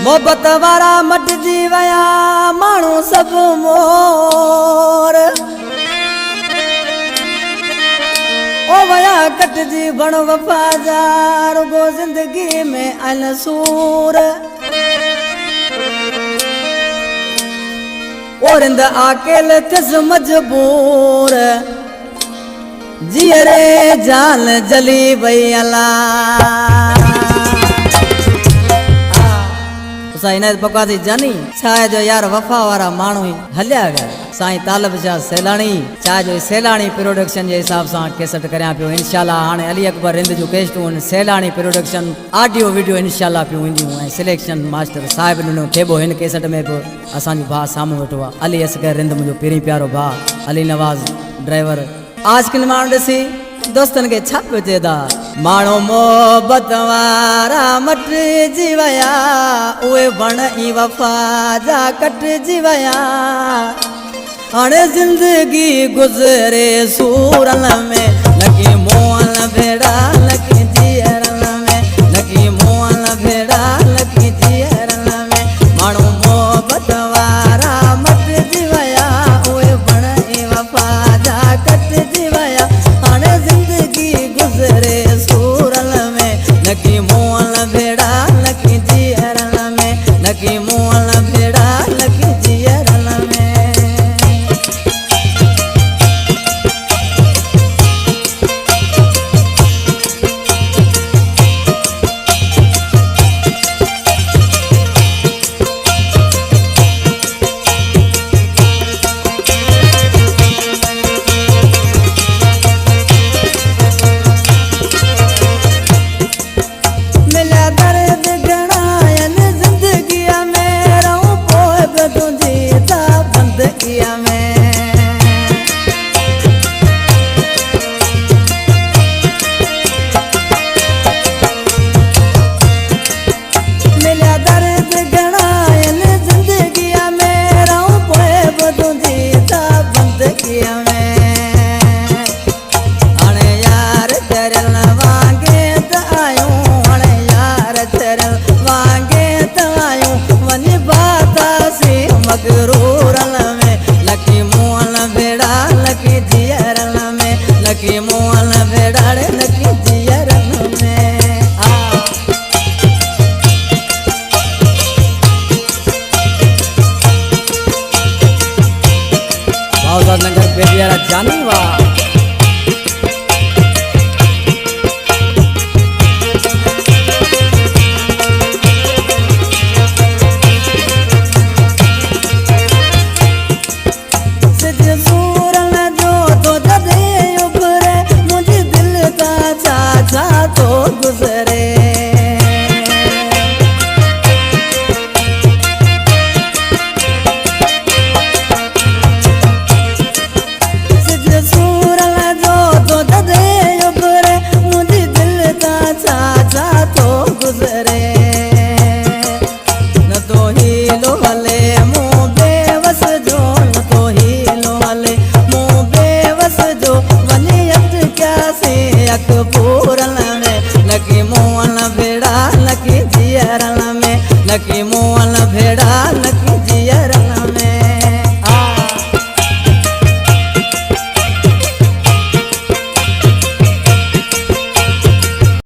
मोहब्बत वारा मटजी वया माण्हू सब मोर ओ वया कटजी बण वफादार गो जिंदगी में अल सूर और इंद अकेले तिस मजबूर जियरे जान जली वई अला साईं इनायत बकवासी जानी छाए जो यार वफा वारा माण्हू ही हलिया गया साईं तालब शाह सैलानी छाए जो सैलानी प्रोडक्शन के हिसाब से कैसेट करया पियो इंशाल्लाह हाने अली अकबर रिंद जो केस्टू सैलानी प्रोडक्शन ऑडियो वीडियो इंशाल्लाह पियो इंदियूं ऐं सिलेक्शन मास्टर साहिब नो थेबो हिन केसेट में भी असांजो भा सामू वेठो आ अली असगर रिंद मुझो पहिरीं प्यारो भा अली नवाज ड्राइवर आज किन माण्हू ॾिसी दोस्तन के छा पियो चए था माण्हू मोहब्बत वारा मटिजी वया उहे वण ई वफा जा कटिजी वया हाणे जिंदगी गुज़रे सूरन में लॻी